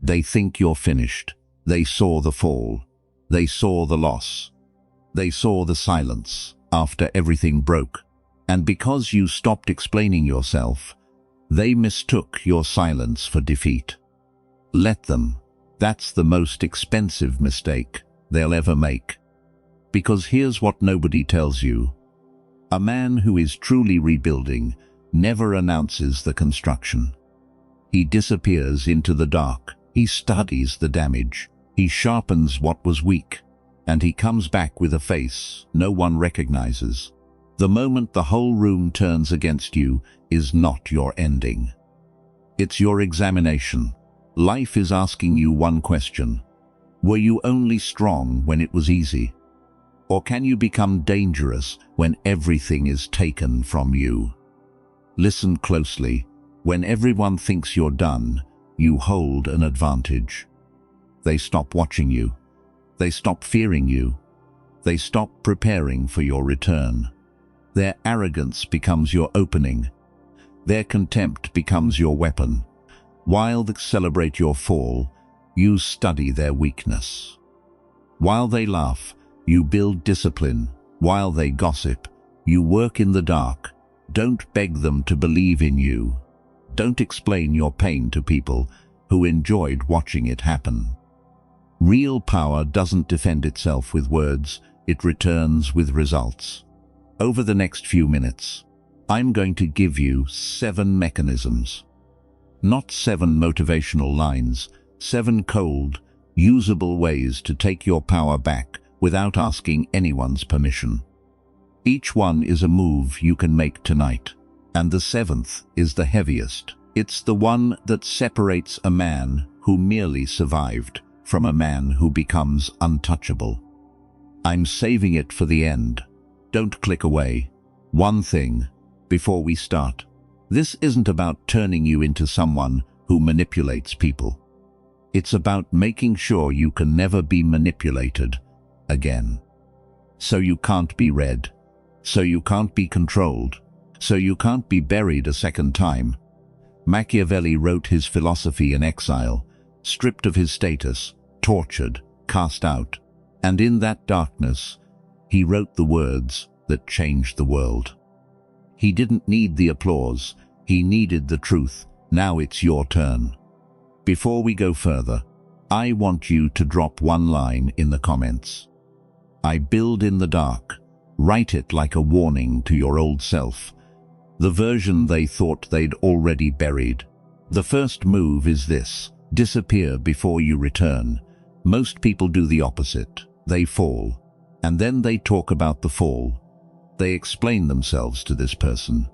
They think you're finished. They saw the fall. They saw the loss. They saw the silence after everything broke. And because you stopped explaining yourself, they mistook your silence for defeat. Let them. That's the most expensive mistake they'll ever make. Because here's what nobody tells you. A man who is truly rebuilding never announces the construction. He disappears into the dark. He studies the damage. He sharpens what was weak. And he comes back with a face no one recognizes. The moment the whole room turns against you is not your ending. It's your examination. Life is asking you one question. Were you only strong when it was easy? Or can you become dangerous when everything is taken from you? Listen closely. When everyone thinks you're done, you hold an advantage. They stop watching you. They stop fearing you. They stop preparing for your return. Their arrogance becomes your opening. Their contempt becomes your weapon. While they celebrate your fall, you study their weakness. While they laugh, you build discipline. While they gossip, you work in the dark. Don't beg them to believe in you. Don't explain your pain to people who enjoyed watching it happen. Real power doesn't defend itself with words, it returns with results. Over the next few minutes, I'm going to give you 7 mechanisms. Not 7 motivational lines, 7 cold, usable ways to take your power back without asking anyone's permission. Each one is a move you can make tonight, and the 7th is the heaviest. It's the one that separates a man who merely survived from a man who becomes untouchable. I'm saving it for the end. Don't click away. One thing, before we start. This isn't about turning you into someone who manipulates people. It's about making sure you can never be manipulated again. So you can't be read. So you can't be controlled. So you can't be buried a second time. Machiavelli wrote his philosophy in exile, stripped of his status, tortured, cast out. And in that darkness, he wrote the words that changed the world. He didn't need the applause. He needed the truth. Now it's your turn. Before we go further, I want you to drop one line in the comments. I build in the dark. Write it like a warning to your old self, the version they thought they'd already buried. The first move is this: disappear before you return. Most people do the opposite. They fall, and then they talk about the fall. They explain themselves to this person.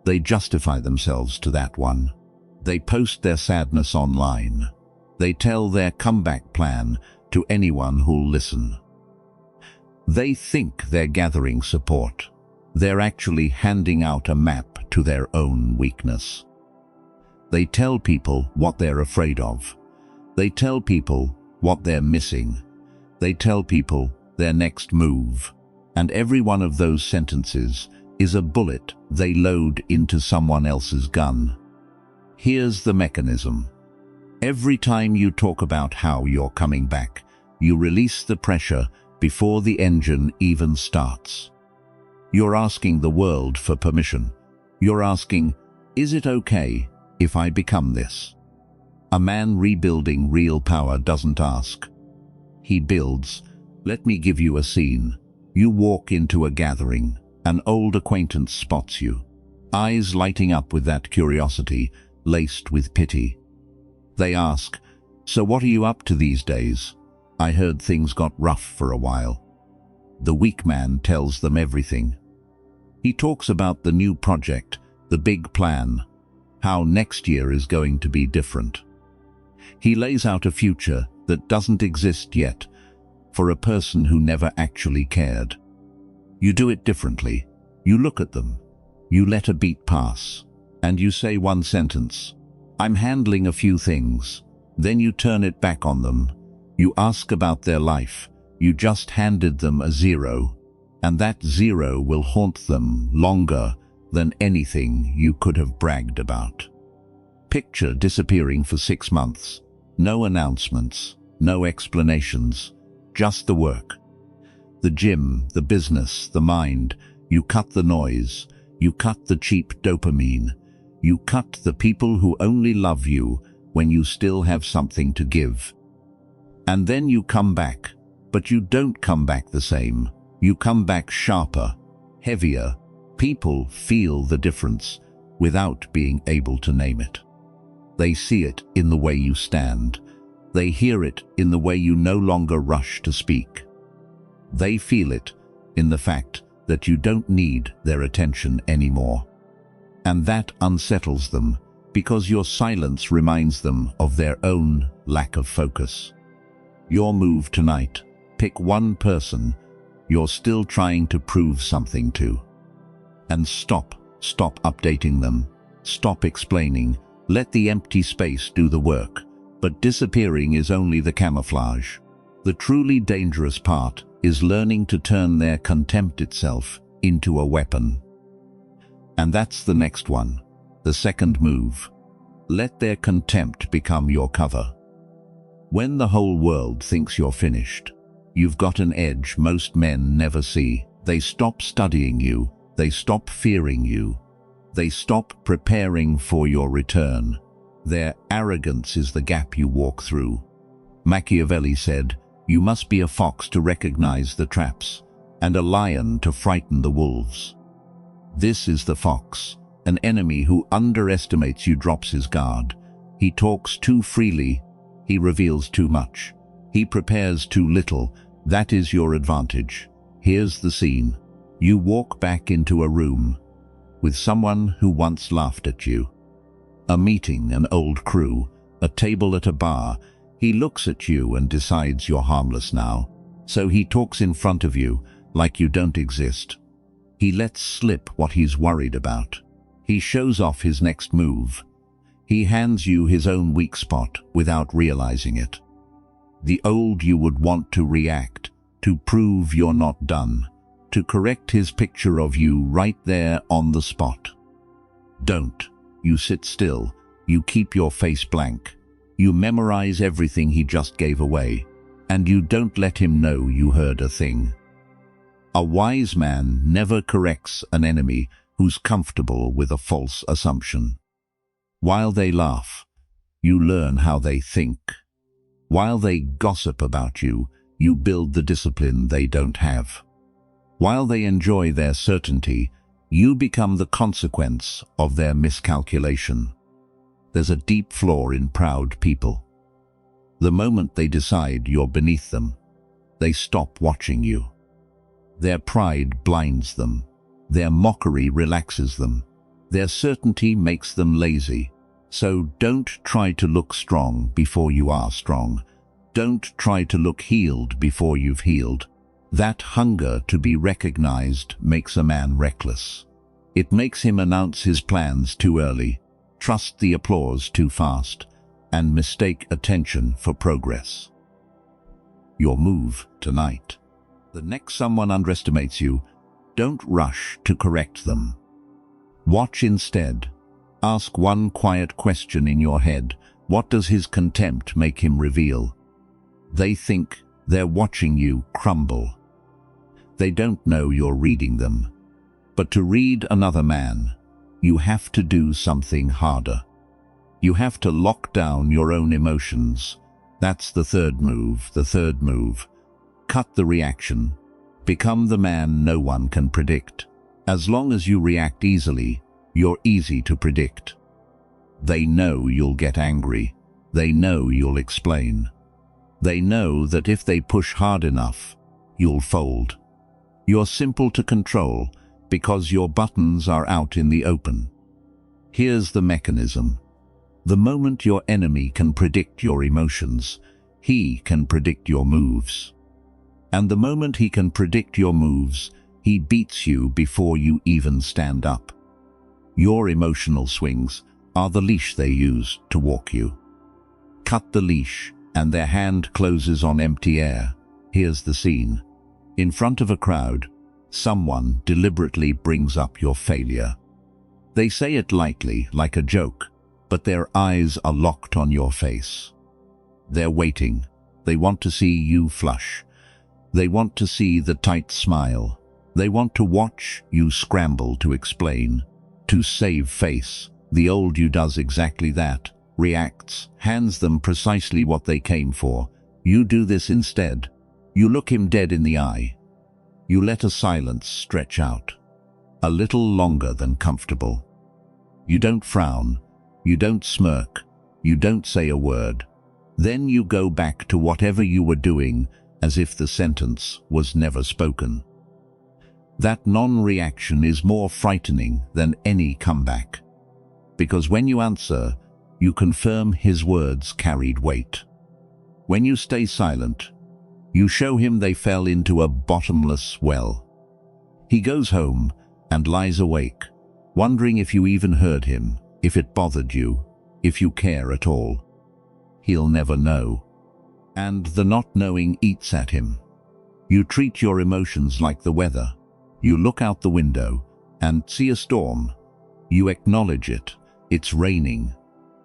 They justify themselves to that one. They post their sadness online. They tell their comeback plan to anyone who'll listen. They think they're gathering support. They're actually handing out a map to their own weakness. They tell people what they're afraid of. They tell people what they're missing. They tell people their next move. And every one of those sentences is a bullet they load into someone else's gun. Here's the mechanism. Every time you talk about how you're coming back, you release the pressure before the engine even starts. You're asking the world for permission. You're asking, is it okay if I become this? A man rebuilding real power doesn't ask. He builds. Let me give you a scene. You walk into a gathering. An old acquaintance spots you, eyes lighting up with that curiosity, laced with pity. They ask, "So what are you up to these days? I heard things got rough for a while." The weak man tells them everything. He talks about the new project, the big plan, how next year is going to be different. He lays out a future that doesn't exist yet for a person who never actually cared. You do it differently. You look at them. You let a beat pass. And you say one sentence. I'm handling a few things. Then you turn it back on them. You ask about their life. You just handed them a 0. And that 0 will haunt them longer than anything you could have bragged about. Picture disappearing for 6 months. No announcements, no explanations, just the work. The gym, the business, the mind. You cut the noise. You cut the cheap dopamine. You cut the people who only love you when you still have something to give. And then you come back, but you don't come back the same. You come back sharper, heavier. People feel the difference without being able to name it. They see it in the way you stand. They hear it in the way you no longer rush to speak. They feel it in the fact that you don't need their attention anymore. And that unsettles them because your silence reminds them of their own lack of focus. Your move tonight: pick one person you're still trying to prove something to. And stop updating them. Stop explaining. Let the empty space do the work. But disappearing is only the camouflage. The truly dangerous part is learning to turn their contempt itself into a weapon. And that's the next one, the second move. Let their contempt become your cover. When the whole world thinks you're finished, you've got an edge most men never see. They stop studying you. They stop fearing you. They stop preparing for your return. Their arrogance is the gap you walk through. Machiavelli said, "You must be a fox to recognize the traps, and a lion to frighten the wolves." This is the fox. An enemy who underestimates you drops his guard. He talks too freely. He reveals too much. He prepares too little. That is your advantage. Here's the scene. You walk back into a room with someone who once laughed at you. A meeting, an old crew, a table at a bar. He looks at you and decides you're harmless now. So he talks in front of you like you don't exist. He lets slip what he's worried about. He shows off his next move. He hands you his own weak spot without realizing it. The old you would want to react, to prove you're not done, to correct his picture of you right there on the spot. Don't. You sit still. You keep your face blank. You memorize everything he just gave away, and you don't let him know you heard a thing. A wise man never corrects an enemy who's comfortable with a false assumption. While they laugh, you learn how they think. While they gossip about you, you build the discipline they don't have. While they enjoy their certainty, you become the consequence of their miscalculation. There's a deep flaw in proud people. The moment they decide you're beneath them, they stop watching you. Their pride blinds them. Their mockery relaxes them. Their certainty makes them lazy. So don't try to look strong before you are strong. Don't try to look healed before you've healed. That hunger to be recognized makes a man reckless. It makes him announce his plans too early, trust the applause too fast, and mistake attention for progress. Your move tonight. The next someone underestimates you, don't rush to correct them. Watch instead. Ask one quiet question in your head. What does his contempt make him reveal? They think they're watching you crumble. They don't know you're reading them. But to read another man, you have to do something harder. You have to lock down your own emotions. That's the third move, Cut the reaction. Become the man no one can predict. As long as you react easily, you're easy to predict. They know you'll get angry. They know you'll explain. They know that if they push hard enough, you'll fold. You're simple to control because your buttons are out in the open. Here's the mechanism. The moment your enemy can predict your emotions, he can predict your moves. And the moment he can predict your moves, he beats you before you even stand up. Your emotional swings are the leash they use to walk you. Cut the leash, and their hand closes on empty air. Here's the scene. In front of a crowd, someone deliberately brings up your failure. They say it lightly, like a joke, but their eyes are locked on your face. They're waiting. They want to see you flush. They want to see the tight smile. They want to watch you scramble to explain, to save face. The old you does exactly that, reacts, hands them precisely what they came for. You do this instead. You look him dead in the eye. You let a silence stretch out, a little longer than comfortable. You don't frown. You don't smirk. You don't say a word. Then you go back to whatever you were doing, as if the sentence was never spoken. That non-reaction is more frightening than any comeback, because when you answer, you confirm his words carried weight. When you stay silent, you show him they fell into a bottomless well. He goes home and lies awake, wondering if you even heard him, if it bothered you, if you care at all. He'll never know. And the not knowing eats at him. You treat your emotions like the weather. You look out the window and see a storm. You acknowledge it. It's raining.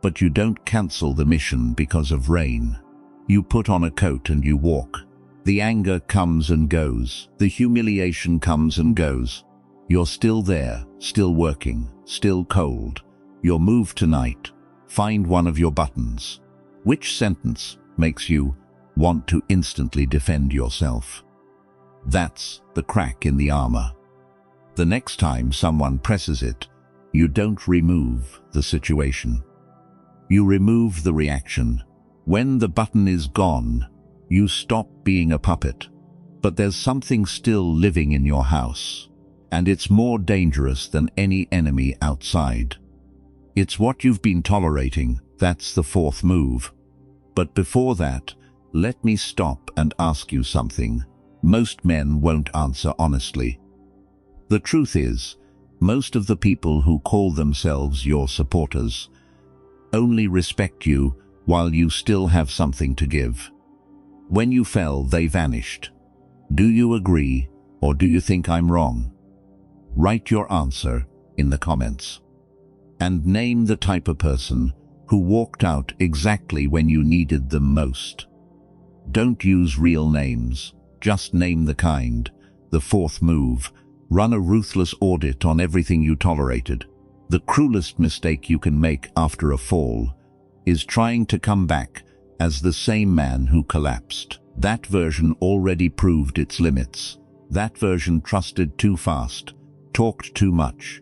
But you don't cancel the mission because of rain. You put on a coat and you walk. The anger comes and goes. The humiliation comes and goes. You're still there, still working, still cold. Your move tonight. Find one of your buttons. Which sentence makes you want to instantly defend yourself? That's the crack in the armor. The next time someone presses it, you don't remove the situation. You remove the reaction. When the button is gone, you stop being a puppet. But there's something still living in your house, and it's more dangerous than any enemy outside. It's what you've been tolerating. That's the fourth move. But before that, let me stop and ask you something. Most men won't answer honestly. The truth is, most of the people who call themselves your supporters only respect you while you still have something to give. When you fell, they vanished. Do you agree, or do you think I'm wrong? Write your answer in the comments. And name the type of person who walked out exactly when you needed them most. Don't use real names. Just name the kind. The fourth move. Run a ruthless audit on everything you tolerated. The cruelest mistake you can make after a fall is trying to come back as the same man who collapsed. That version already proved its limits. That version trusted too fast, talked too much,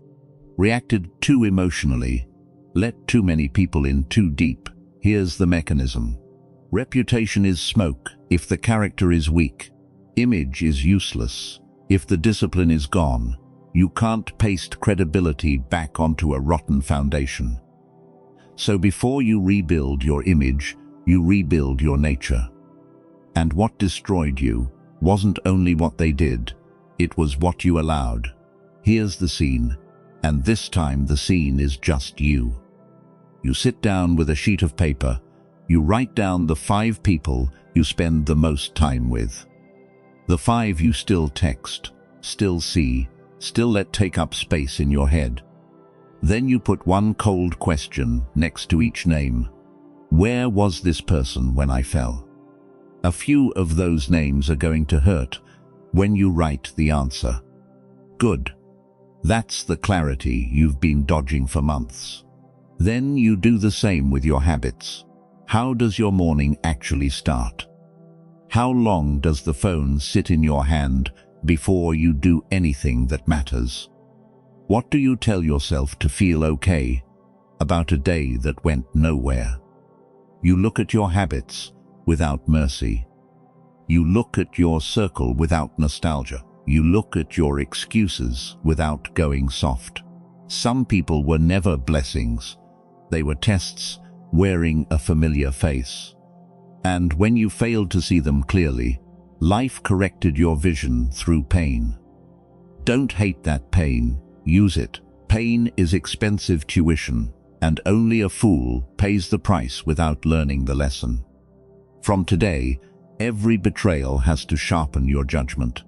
reacted too emotionally, let too many people in too deep. Here's the mechanism. Reputation is smoke if the character is weak. Image is useless if the discipline is gone. You can't paste credibility back onto a rotten foundation. So before you rebuild your image, you rebuild your nature. And what destroyed you wasn't only what they did, it was what you allowed. Here's the scene, and this time the scene is just you. You sit down with a sheet of paper. You write down the 5 people you spend the most time with. The 5 you still text, still see, still let take up space in your head. Then you put one cold question next to each name. Where was this person when I fell? A few of those names are going to hurt when you write the answer. Good. That's the clarity you've been dodging for months. Then you do the same with your habits. How does your morning actually start? How long does the phone sit in your hand before you do anything that matters? What do you tell yourself to feel okay about a day that went nowhere? You look at your habits without mercy. You look at your circle without nostalgia. You look at your excuses without going soft. Some people were never blessings. They were tests wearing a familiar face. And when you failed to see them clearly, life corrected your vision through pain. Don't hate that pain, use it. Pain is expensive tuition, and only a fool pays the price without learning the lesson. From today, every betrayal has to sharpen your judgment.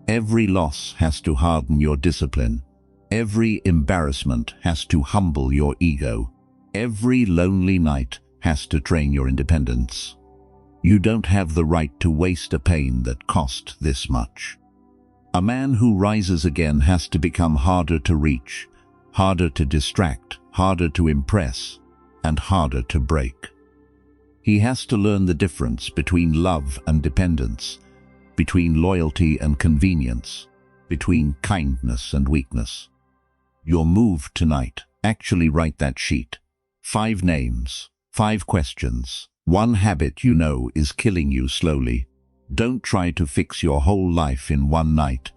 Every loss has to harden your discipline. Every embarrassment has to humble your ego. Every lonely night has to train your independence. You don't have the right to waste a pain that cost this much. A man who rises again has to become harder to reach, harder to distract, harder to impress, and harder to break. He has to learn the difference between love and dependence, between loyalty and convenience, between kindness and weakness. Your move tonight. Actually write that sheet. 5 names, 5 questions, 1 habit you know is killing you slowly. Don't try to fix your whole life in one night.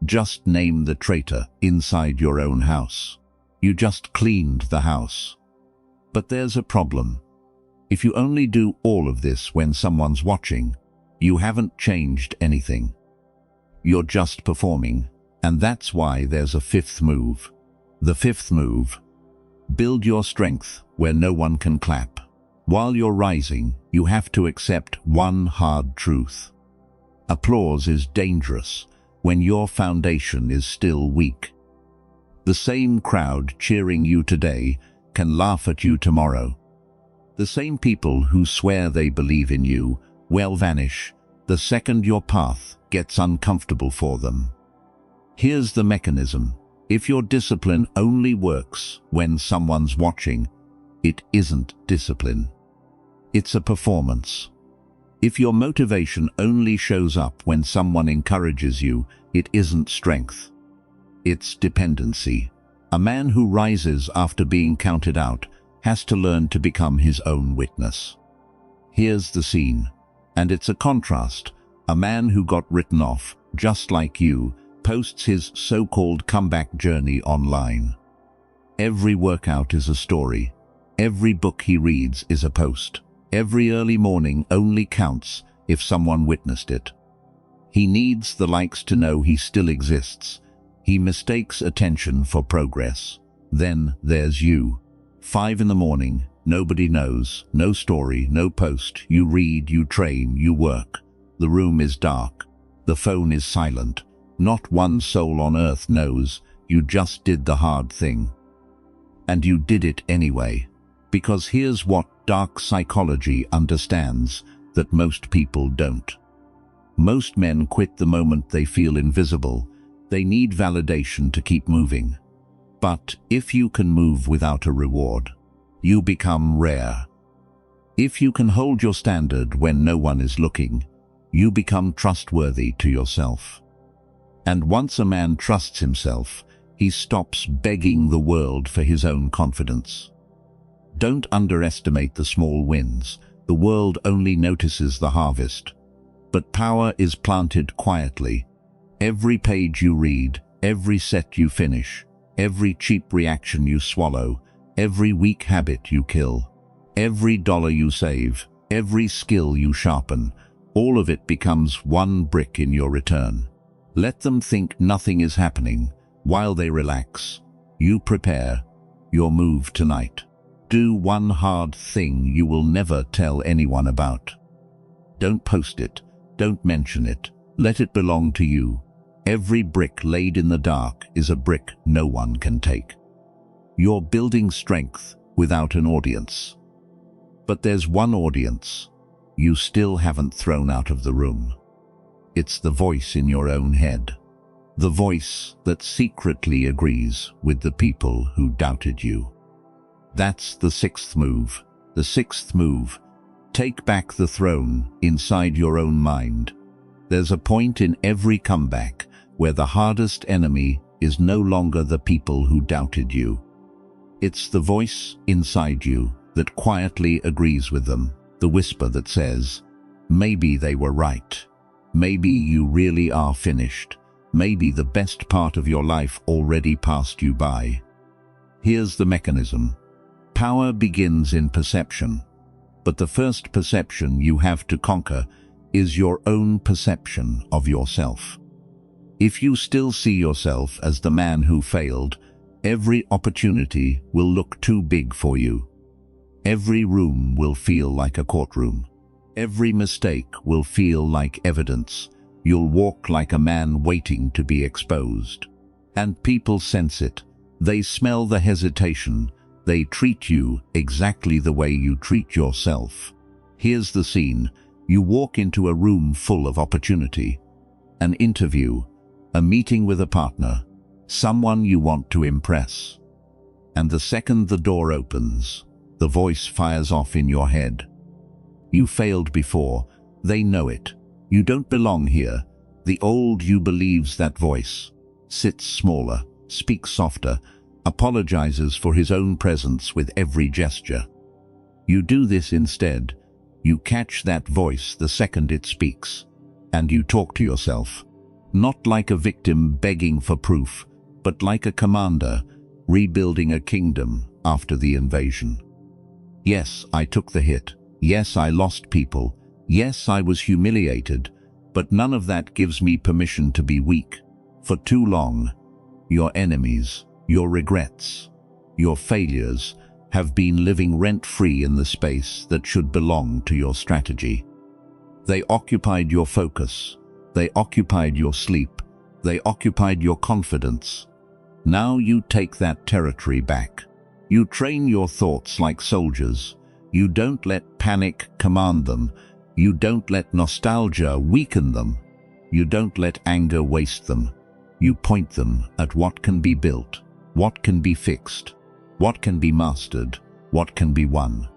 Just name the traitor inside your own house. You just cleaned the house. But there's a problem. If you only do all of this when someone's watching, you haven't changed anything. You're just performing, and that's why there's a 5th move. The 5th move: build your strength where no one can clap. While you're rising, you have to accept one hard truth. Applause is dangerous when your foundation is still weak. The same crowd cheering you today can laugh at you tomorrow. The same people who swear they believe in you will vanish the second your path gets uncomfortable for them. Here's the mechanism. If your discipline only works when someone's watching, it isn't discipline. It's a performance. If your motivation only shows up when someone encourages you, it isn't strength. It's dependency. A man who rises after being counted out has to learn to become his own witness. Here's the scene, and it's a contrast. A man who got written off, just like you, posts his so-called comeback journey online. Every workout is a story. Every book he reads is a post. Every early morning only counts if someone witnessed it. He needs the likes to know he still exists. He mistakes attention for progress. Then there's you. 5 in the morning, nobody knows, no story, no post. You read, you train, you work. The room is dark. The phone is silent. Not one soul on earth knows you just did the hard thing. And you did it anyway. Because here's what dark psychology understands that most people don't. Most men quit the moment they feel invisible. They need validation to keep moving. But if you can move without a reward, you become rare. If you can hold your standard when no one is looking, you become trustworthy to yourself. And once a man trusts himself, he stops begging the world for his own confidence. Don't underestimate the small wins. The world only notices the harvest. But power is planted quietly. Every page you read, every set you finish, every cheap reaction you swallow, every weak habit you kill, every dollar you save, every skill you sharpen, all of it becomes one brick in your return. Let them think nothing is happening. While they relax, you prepare your move tonight. Do one hard thing you will never tell anyone about. Don't post it. Don't mention it. Let it belong to you. Every brick laid in the dark is a brick no one can take. You're building strength without an audience. But there's one audience you still haven't thrown out of the room. It's the voice in your own head. The voice that secretly agrees with the people who doubted you. That's the 6th move. The 6th move. Take back the throne inside your own mind. There's a point in every comeback where the hardest enemy is no longer the people who doubted you. It's the voice inside you that quietly agrees with them. The whisper that says, maybe they were right. Maybe you really are finished. Maybe the best part of your life already passed you by. Here's the mechanism. Power begins in perception, but the first perception you have to conquer is your own perception of yourself. If you still see yourself as the man who failed, every opportunity will look too big for you. Every room will feel like a courtroom. Every mistake will feel like evidence. You'll walk like a man waiting to be exposed. And people sense it. They smell the hesitation. They treat you exactly the way you treat yourself. Here's the scene. You walk into a room full of opportunity, an interview, a meeting with a partner, someone you want to impress. And the second the door opens, the voice fires off in your head. You failed before, they know it. You don't belong here. The old you believes that voice, sits smaller, speaks softer, apologizes for his own presence with every gesture. You do this instead. You catch that voice the second it speaks, and you talk to yourself, not like a victim begging for proof, but like a commander rebuilding a kingdom after the invasion. Yes, I took the hit. Yes, I lost people. Yes, I was humiliated, but none of that gives me permission to be weak. For too long, your enemies, your regrets, your failures have been living rent-free in the space that should belong to your strategy. They occupied your focus. They occupied your sleep. They occupied your confidence. Now you take that territory back. You train your thoughts like soldiers. You don't let panic command them. You don't let nostalgia weaken them. You don't let anger waste them. You point them at what can be built, what can be fixed, what can be mastered, what can be won.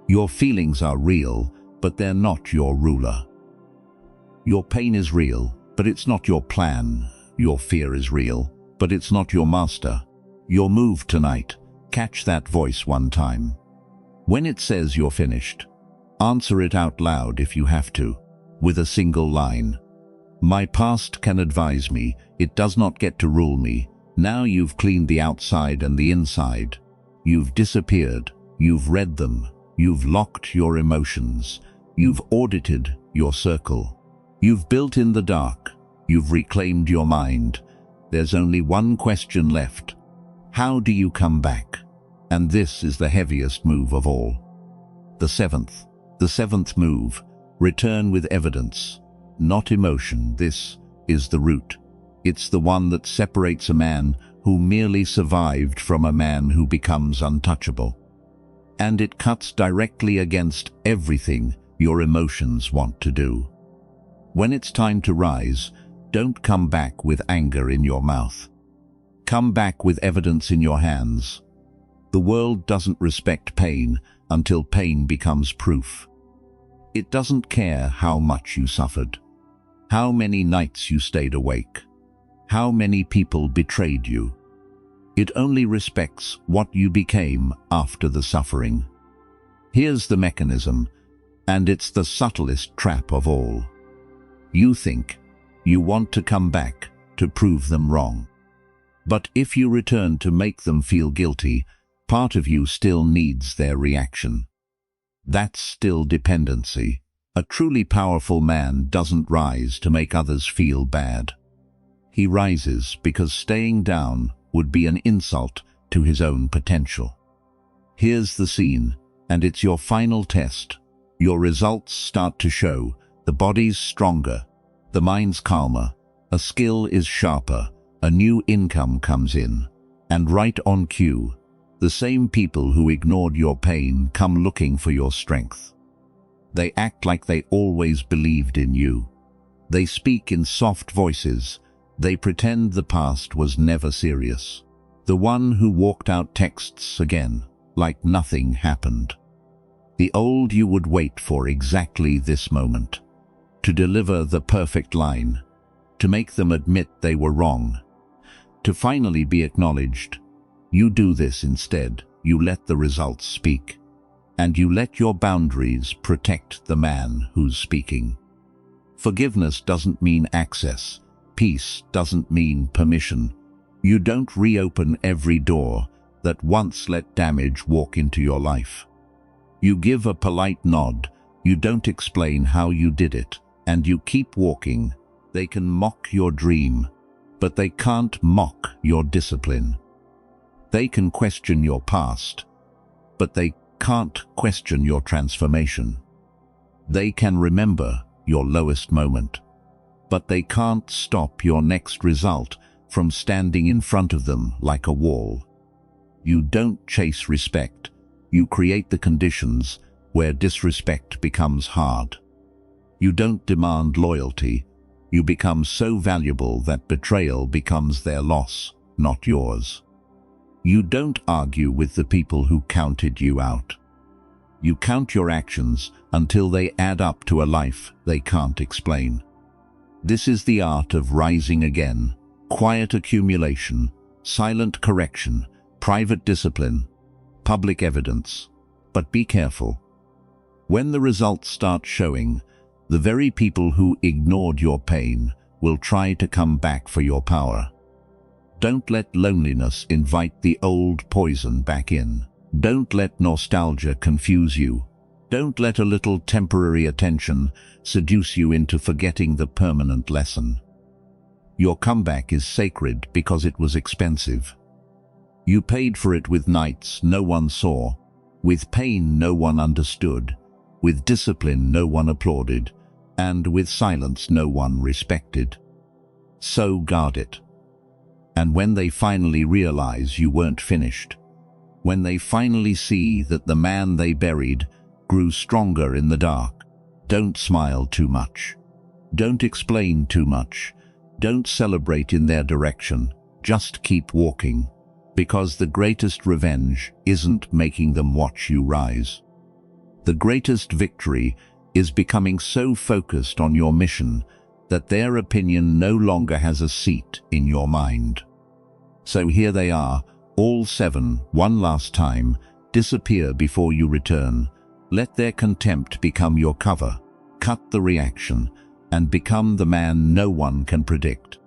Your feelings are real, but they're not your ruler. Your pain is real, but it's not your plan. Your fear is real, but it's not your master. Your move tonight, catch that voice one time. When it says you're finished, answer it out loud if you have to, with a single line. My past can advise me, it does not get to rule me. Now you've cleaned the outside and the inside. You've disappeared, you've read them, you've locked your emotions, you've audited your circle. You've built in the dark, you've reclaimed your mind. There's only one question left. How do you come back? And this is the heaviest move of all. The seventh move, return with evidence, not emotion. This is the root. It's the one that separates a man who merely survived from a man who becomes untouchable. And it cuts directly against everything your emotions want to do. When it's time to rise, don't come back with anger in your mouth. Come back with evidence in your hands. The world doesn't respect pain until pain becomes proof. It doesn't care how much you suffered, how many nights you stayed awake, how many people betrayed you. It only respects what you became after the suffering. Here's the mechanism, and it's the subtlest trap of all. You think you want to come back to prove them wrong. But if you return to make them feel guilty, part of you still needs their reaction. That's still dependency. A truly powerful man doesn't rise to make others feel bad. He rises because staying down would be an insult to his own potential. Here's the scene, and it's your final test. Your results start to show. The body's stronger, the mind's calmer, a skill is sharper, a new income comes in. And right on cue, the same people who ignored your pain come looking for your strength. They act like they always believed in you. They speak in soft voices. They pretend the past was never serious. The one who walked out texts again, like nothing happened. The old you would wait for exactly this moment, to deliver the perfect line, to make them admit they were wrong, to finally be acknowledged. You do this instead. You let the results speak, and you let your boundaries protect the man who's speaking. Forgiveness doesn't mean access. Peace doesn't mean permission. You don't reopen every door that once let damage walk into your life. You give a polite nod. You don't explain how you did it, and you keep walking. They can mock your dream, but they can't mock your discipline. They can question your past, but they can't question your transformation. They can remember your lowest moment, but they can't stop your next result from standing in front of them like a wall. You don't chase respect. You create the conditions where disrespect becomes hard. You don't demand loyalty. You become so valuable that betrayal becomes their loss, not yours. You don't argue with the people who counted you out. You count your actions until they add up to a life they can't explain. This is the art of rising again: quiet accumulation, silent correction, private discipline, public evidence. But be careful. When the results start showing, the very people who ignored your pain will try to come back for your power. Don't let loneliness invite the old poison back in. Don't let nostalgia confuse you. Don't let a little temporary attention seduce you into forgetting the permanent lesson. Your comeback is sacred because it was expensive. You paid for it with nights no one saw, with pain no one understood, with discipline no one applauded, and with silence no one respected. So guard it. And when they finally realize you weren't finished, when they finally see that the man they buried grew stronger in the dark, don't smile too much. Don't explain too much. Don't celebrate in their direction. Just keep walking, because the greatest revenge isn't making them watch you rise. The greatest victory is becoming so focused on your mission that their opinion no longer has a seat in your mind. So here they are, all 7, one last time. Disappear before you return. Let their contempt become your cover. Cut the reaction and become the man no one can predict.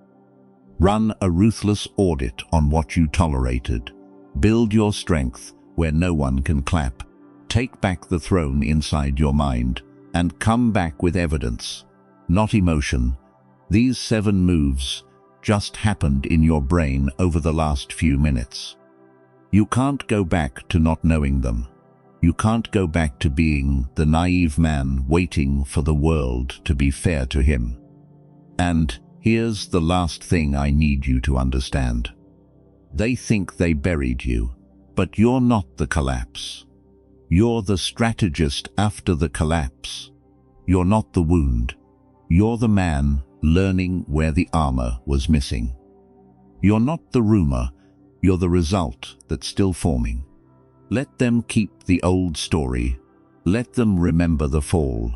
Run a ruthless audit on what you tolerated. Build your strength where no one can clap. Take back the throne inside your mind and come back with evidence, not emotion. These 7 moves just happened in your brain over the last few minutes. You can't go back to not knowing them. You can't go back to being the naive man waiting for the world to be fair to him. And here's the last thing I need you to understand. They think they buried you, but you're not the collapse. You're the strategist after the collapse. You're not the wound. You're the man learning where the armor was missing. You're not the rumor. You're the result that's still forming. Let them keep the old story. Let them remember the fall.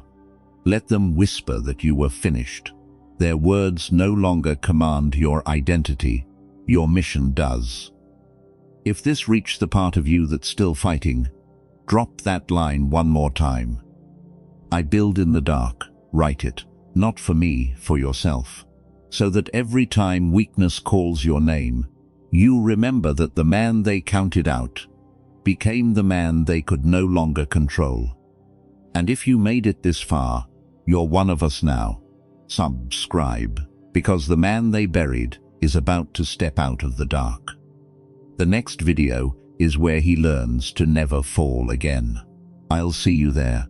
Let them whisper that you were finished. Their words no longer command your identity. Your mission does. If this reached the part of you that's still fighting, drop that line one more time. I build in the dark. Write it. Not for me, for yourself. So that every time weakness calls your name, you remember that the man they counted out became the man they could no longer control. And if you made it this far, you're one of us now. Subscribe, because the man they buried is about to step out of the dark. The next video is where he learns to never fall again. I'll see you there.